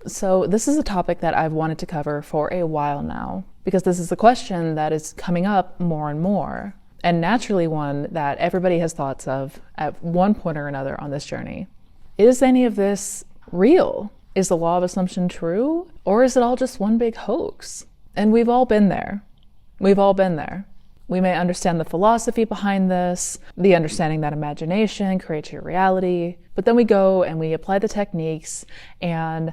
So this is a topic that I've wanted to cover for a while now, because this is a question that is coming up more and more, and naturally one that everybody has thoughts of at one point or another on this journey. Is any of this real? Is the law of assumption true? Or is it all just one big hoax? And we've all been there. We've all been there. We may understand the philosophy behind this, the understanding that imagination creates your reality, but then we go and we apply the techniques and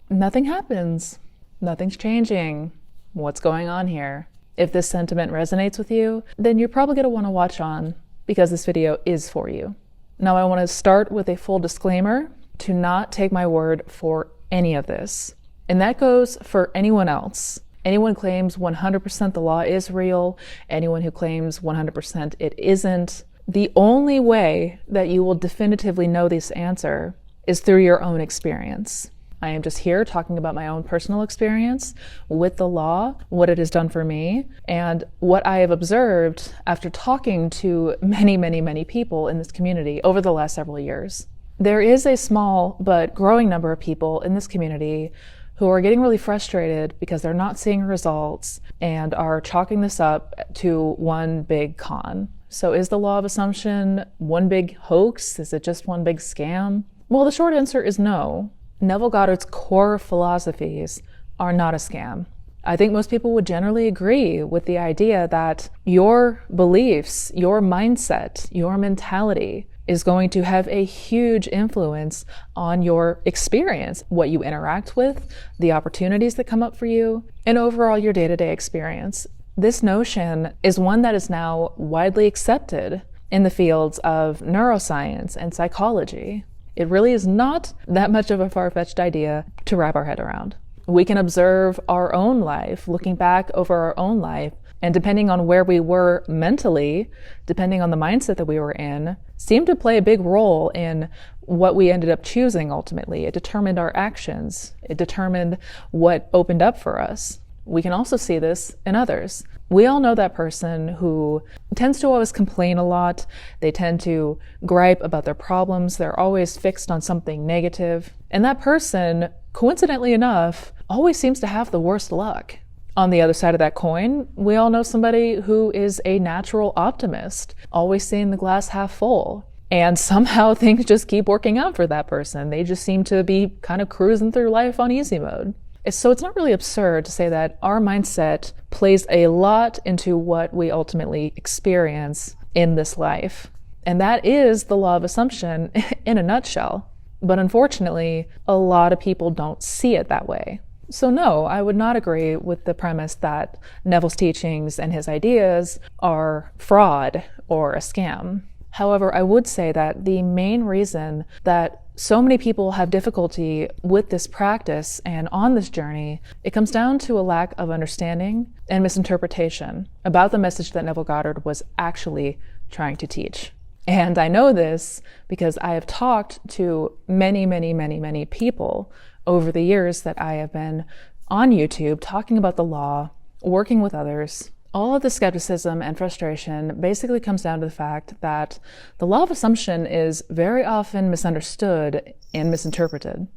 nothing happens. Nothing's changing. What's going on here? If this sentiment resonates with you, then you're probably going to want to watch on, because this video is for you. Now, I want to start with a full disclaimer to not take my word for any of this. And that goes for anyone else. Anyone claims 100% the law is real, anyone who claims 100% it isn't. The only way that you will definitively know this answer is through your own experience. I am just here talking about my own personal experience with the law, what it has done for me, and what I have observed after talking to many people in this community over the last several years. There is a small but growing number of people in this community who are getting really frustrated because they're not seeing results and are chalking this up to one big con. So is the law of assumption one big hoax? Is it just one big scam? Well, the short answer is no. Neville Goddard's core philosophies are not a scam. I think most people would generally agree with the idea that your beliefs, your mindset, your mentality is going to have a huge influence on your experience, what you interact with, the opportunities that come up for you, and overall your day-to-day experience. This notion is one that is now widely accepted in the fields of neuroscience and psychology. It really is not that much of a far-fetched idea to wrap our head around. We can observe our own life, looking back over our own life, and depending on where we were mentally, depending on the mindset that we were in, seemed to play a big role in what we ended up choosing ultimately. It determined our actions. It determined what opened up for us. We can also see this in others. We all know that person who tends to always complain a lot. They tend to gripe about their problems. They're always fixed on something negative. And that person, coincidentally enough, always seems to have the worst luck. On the other side of that coin, we all know somebody who is a natural optimist, always seeing the glass half full. And somehow things just keep working out for that person. They just seem to be kind of cruising through life on easy mode. So it's not really absurd to say that our mindset plays a lot into what we ultimately experience in this life. And that is the law of assumption in a nutshell. But unfortunately, a lot of people don't see it that way. So no, I would not agree with the premise that Neville's teachings and his ideas are fraud or a scam. However, I would say that the main reason that so many people have difficulty with this practice and on this journey, it comes down to a lack of understanding and misinterpretation about the message that Neville Goddard was actually trying to teach. And I know this because I have talked to many people over the years that I have been on YouTube talking about the law, working with others. All of the skepticism and frustration basically comes down to the fact that the law of assumption is very often misunderstood and misinterpreted.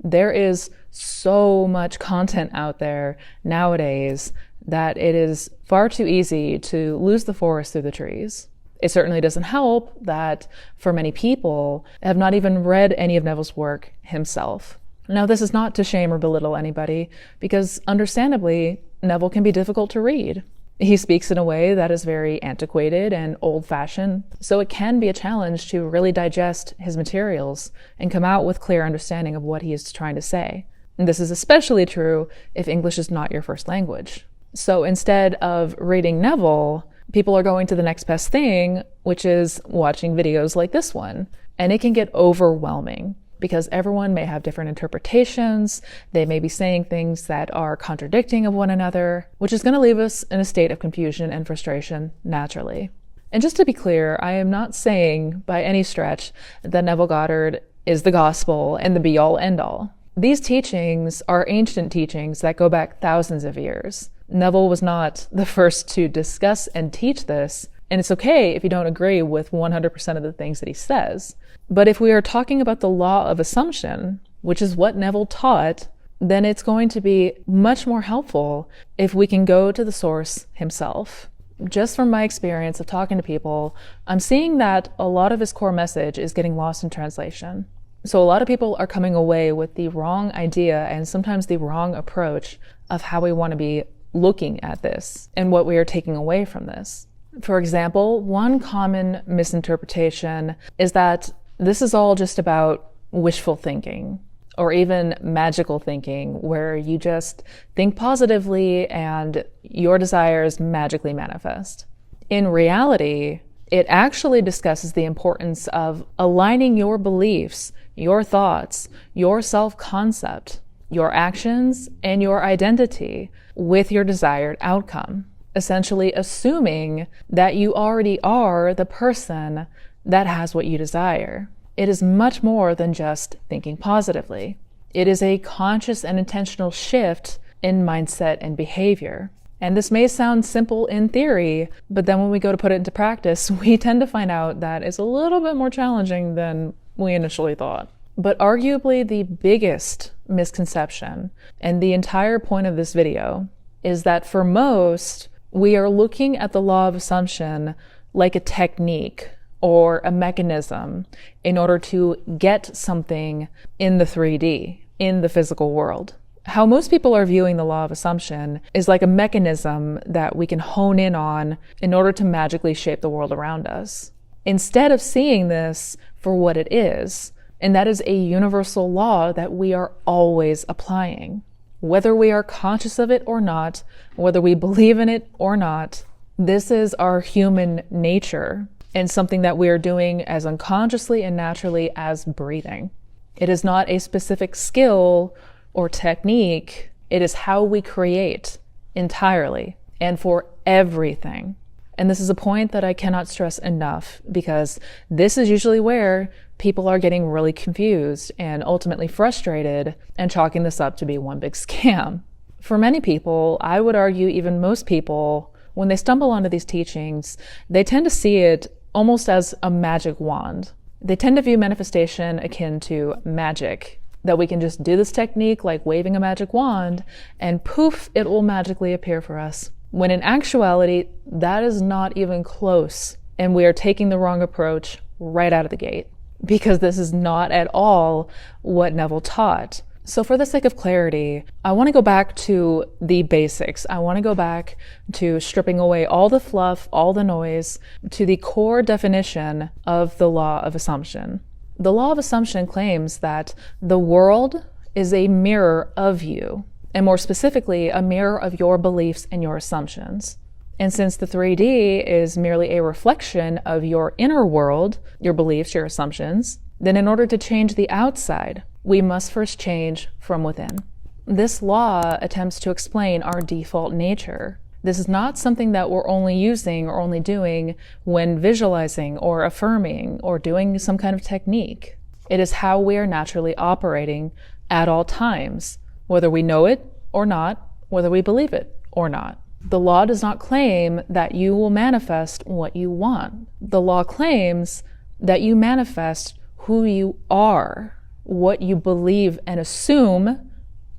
There is so much content out there nowadays that it is far too easy to lose the forest through the trees. It certainly doesn't help that for many people have not even read any of Neville's work himself. Now, this is not to shame or belittle anybody, because understandably, Neville can be difficult to read. He speaks in a way that is very antiquated and old-fashioned, so it can be a challenge to really digest his materials and come out with clear understanding of what he is trying to say. And this is especially true if English is not your first language. So instead of reading Neville, people are going to the next best thing, which is watching videos like this one. And it can get overwhelming because everyone may have different interpretations. They may be saying things that are contradicting of one another, which is going to leave us in a state of confusion and frustration naturally. And just to be clear, I am not saying by any stretch that Neville Goddard is the gospel and the be-all end-all. These teachings are ancient teachings that go back thousands of years. Neville was not the first to discuss and teach this. And it's okay if you don't agree with 100% of the things that he says. But if we are talking about the law of assumption, which is what Neville taught, then it's going to be much more helpful if we can go to the source himself. Just from my experience of talking to people, I'm seeing that a lot of his core message is getting lost in translation. So a lot of people are coming away with the wrong idea and sometimes the wrong approach of how we want to be looking at this and what we are taking away from this. For example, one common misinterpretation is that this is all just about wishful thinking or even magical thinking, where you just think positively and your desires magically manifest. In reality, it actually discusses the importance of aligning your beliefs, your thoughts, your self-concept, your actions, and your identity with your desired outcome. Essentially assuming that you already are the person that has what you desire. It is much more than just thinking positively. It is a conscious and intentional shift in mindset and behavior. And this may sound simple in theory, but then when we go to put it into practice, we tend to find out that it's a little bit more challenging than we initially thought. But arguably the biggest misconception, and the entire point of this video, is that for most, we are looking at the law of assumption like a technique or a mechanism in order to get something in the 3D, in the physical world. How most people are viewing the law of assumption is like a mechanism that we can hone in on in order to magically shape the world around us. Instead of seeing this for what it is, and that is a universal law that we are always applying. Whether we are conscious of it or not, whether we believe in it or not, this is our human nature and something that we are doing as unconsciously and naturally as breathing. It is not a specific skill or technique. It is how we create entirely and for everything. And this is a point that I cannot stress enough, because this is usually where people are getting really confused and ultimately frustrated and chalking this up to be one big scam. For many people, I would argue even most people, when they stumble onto these teachings, they tend to see it almost as a magic wand. They tend to view manifestation akin to magic, that we can just do this technique like waving a magic wand and poof, it will magically appear for us. When in actuality, that is not even close, and we are taking the wrong approach right out of the gate, because this is not at all what Neville taught. So for the sake of clarity, I want to go back to the basics. I want to go back to stripping away all the fluff, all the noise, to the core definition of the law of assumption. The law of assumption claims that the world is a mirror of you, and more specifically, a mirror of your beliefs and your assumptions. And since the 3D is merely a reflection of your inner world, your beliefs, your assumptions, then in order to change the outside, we must first change from within. This law attempts to explain our default nature. This is not something that we're only using or only doing when visualizing or affirming or doing some kind of technique. It is how we are naturally operating at all times, whether we know it or not, whether we believe it or not. The law does not claim that you will manifest what you want. The law claims that you manifest who you are, what you believe and assume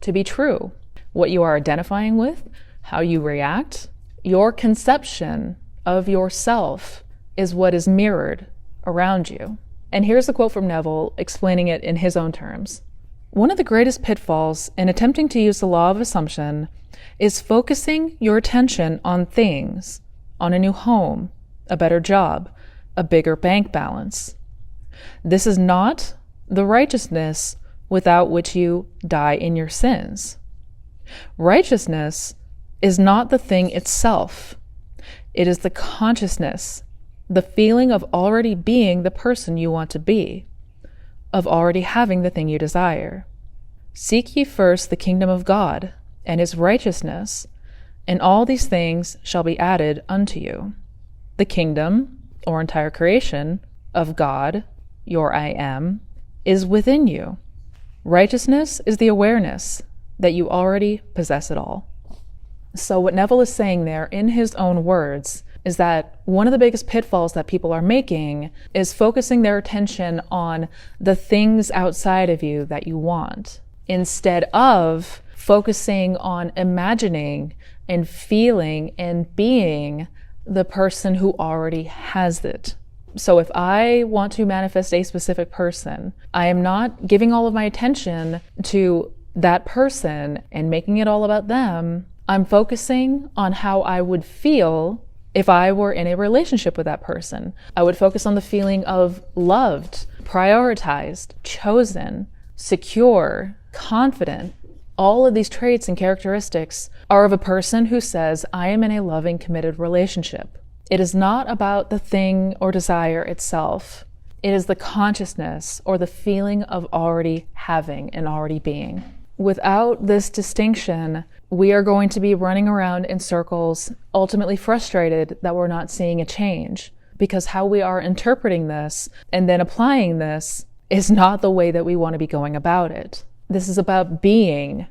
to be true, what you are identifying with, how you react. Your conception of yourself is what is mirrored around you. And here's a quote from Neville explaining it in his own terms. One of the greatest pitfalls in attempting to use the law of assumption is focusing your attention on things, on a new home, a better job, a bigger bank balance. This is not the righteousness without which you die in your sins. Righteousness is not the thing itself. It is the consciousness, the feeling of already being the person you want to be, of already having the thing you desire. Seek ye first the kingdom of God and his righteousness, and all these things shall be added unto you. The kingdom, or entire creation, of God, your I am, is within you. Righteousness is the awareness that you already possess it all. So what Neville is saying there in his own words is that one of the biggest pitfalls that people are making is focusing their attention on the things outside of you that you want, instead of focusing on imagining and feeling and being the person who already has it. So if I want to manifest a specific person, I am not giving all of my attention to that person and making it all about them. I'm focusing on how I would feel if I were in a relationship with that person. I would focus on the feeling of loved, prioritized, chosen, secure, confident. All of these traits and characteristics are of a person who says, I am in a loving, committed relationship. It is not about the thing or desire itself. It is the consciousness or the feeling of already having and already being. Without this distinction, we are going to be running around in circles, ultimately frustrated that we're not seeing a change, because how we are interpreting this and then applying this is not the way that we want to be going about it. This is about becoming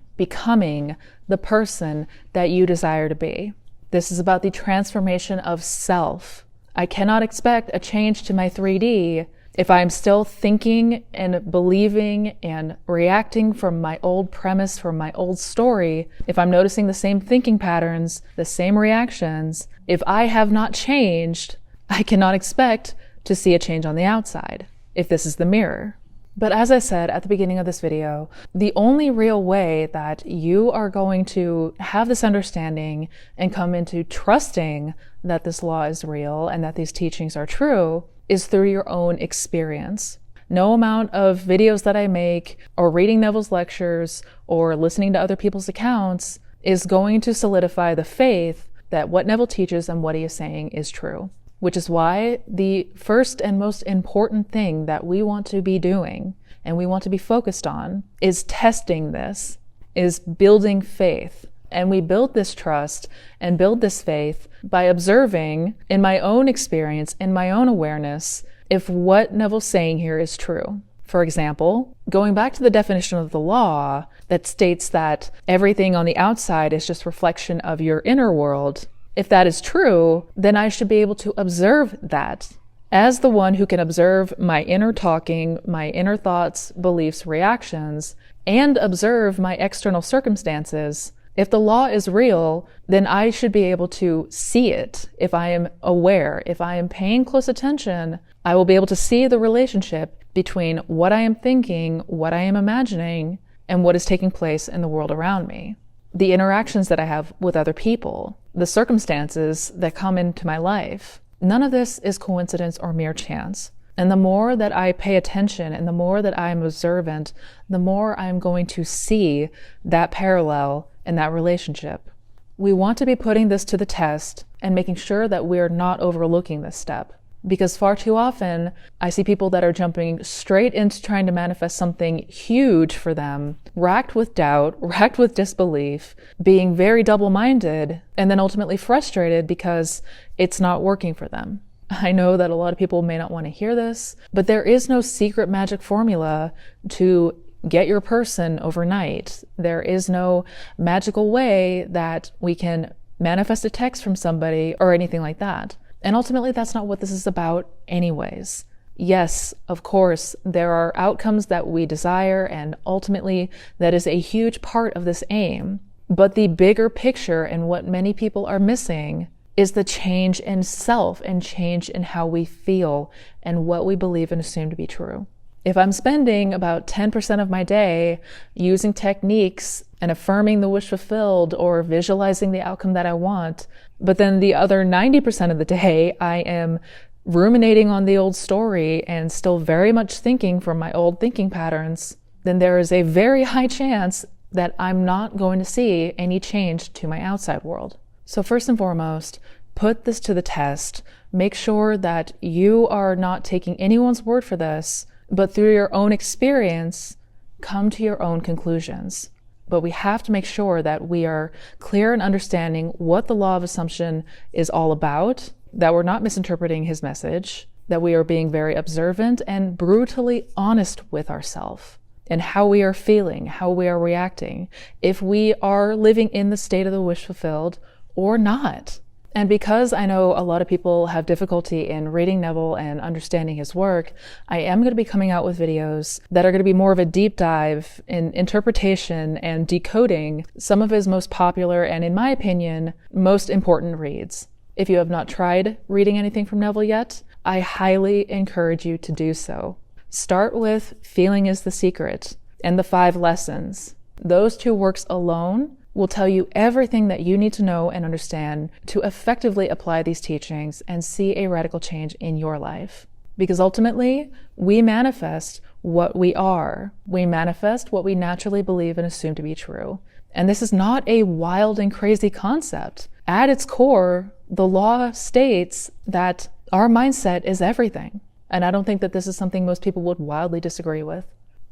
the person that you desire to be. This is about the transformation of self. I cannot expect a change to my 3D if I'm still thinking and believing and reacting from my old premise, from my old story. If I'm noticing the same thinking patterns, the same reactions, if I have not changed, I cannot expect to see a change on the outside, if this is the mirror. But as I said at the beginning of this video, the only real way that you are going to have this understanding and come into trusting that this law is real and that these teachings are true is through your own experience. No amount of videos that I make or reading Neville's lectures or listening to other people's accounts is going to solidify the faith that what Neville teaches and what he is saying is true. Which is why the first and most important thing that we want to be doing and we want to be focused on is testing this, is building faith. And we build this trust and build this faith by observing in my own experience, in my own awareness, if what Neville's saying here is true. For example, going back to the definition of the law that states that everything on the outside is just reflection of your inner world, if that is true, then I should be able to observe that. As the one who can observe my inner talking, my inner thoughts, beliefs, reactions, and observe my external circumstances, if the law is real, then I should be able to see it. If I am aware, if I am paying close attention, I will be able to see the relationship between what I am thinking, what I am imagining, and what is taking place in the world around me. The interactions that I have with other people, the circumstances that come into my life. None of this is coincidence or mere chance. And the more that I pay attention and the more that I am observant, the more I'm going to see that parallel in that relationship. We want to be putting this to the test and making sure that we're not overlooking this step. Because far too often, I see people that are jumping straight into trying to manifest something huge for them, racked with doubt, racked with disbelief, being very double-minded, and then ultimately frustrated because it's not working for them. I know that a lot of people may not want to hear this, but there is no secret magic formula to get your person overnight. There is no magical way that we can manifest a text from somebody or anything like that. And ultimately, that's not what this is about anyways. Yes, of course, there are outcomes that we desire, and ultimately, that is a huge part of this aim. But the bigger picture and what many people are missing is the change in self and change in how we feel and what we believe and assume to be true. If I'm spending about 10% of my day using techniques and affirming the wish fulfilled or visualizing the outcome that I want, but then the other 90% of the day I am ruminating on the old story and still very much thinking from my old thinking patterns, then there is a very high chance that I'm not going to see any change to my outside world. So first and foremost, put this to the test. Make sure that you are not taking anyone's word for this, but through your own experience, come to your own conclusions. But we have to make sure that we are clear in understanding what the law of assumption is all about, that we're not misinterpreting his message, that we are being very observant and brutally honest with ourselves and how we are feeling, how we are reacting, if we are living in the state of the wish fulfilled or not. And because I know a lot of people have difficulty in reading Neville and understanding his work, I am going to be coming out with videos that are going to be more of a deep dive in interpretation and decoding some of his most popular and, in my opinion, most important reads. If you have not tried reading anything from Neville yet, I highly encourage you to do so. Start with Feeling is the Secret and the 5 Lessons. Those 2 works alone will tell you everything that you need to know and understand to effectively apply these teachings and see a radical change in your life. Because ultimately, we manifest what we are. We manifest what we naturally believe and assume to be true. And this is not a wild and crazy concept. At its core, the law states that our mindset is everything. And I don't think that this is something most people would wildly disagree with.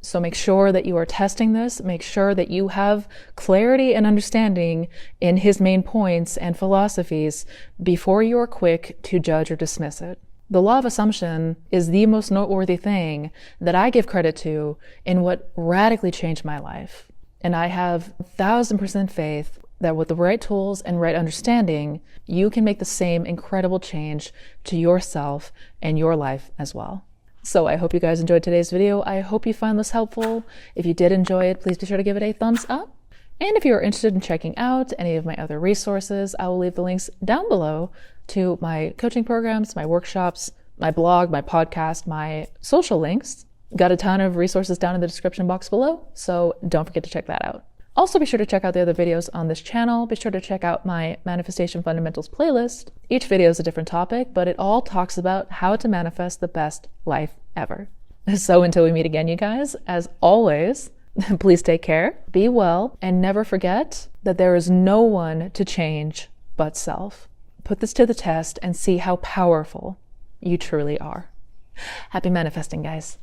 So make sure that you are testing this. Make sure that you have clarity and understanding in his main points and philosophies before you are quick to judge or dismiss it. The law of assumption is the most noteworthy thing that I give credit to in what radically changed my life. And I have 1,000% faith that with the right tools and right understanding, you can make the same incredible change to yourself and your life as well. So I hope you guys enjoyed today's video. I hope you found this helpful. If you did enjoy it, please be sure to give it a thumbs up. And if you're interested in checking out any of my other resources, I will leave the links down below to my coaching programs, my workshops, my blog, my podcast, my social links. Got a ton of resources down in the description box below, so don't forget to check that out. Also, be sure to check out the other videos on this channel. Be sure to check out my Manifestation Fundamentals playlist. Each video is a different topic, but it all talks about how to manifest the best life ever. So until we meet again, you guys, as always, please take care, be well, and never forget that there is no one to change but self. Put this to the test and see how powerful you truly are. Happy manifesting, guys.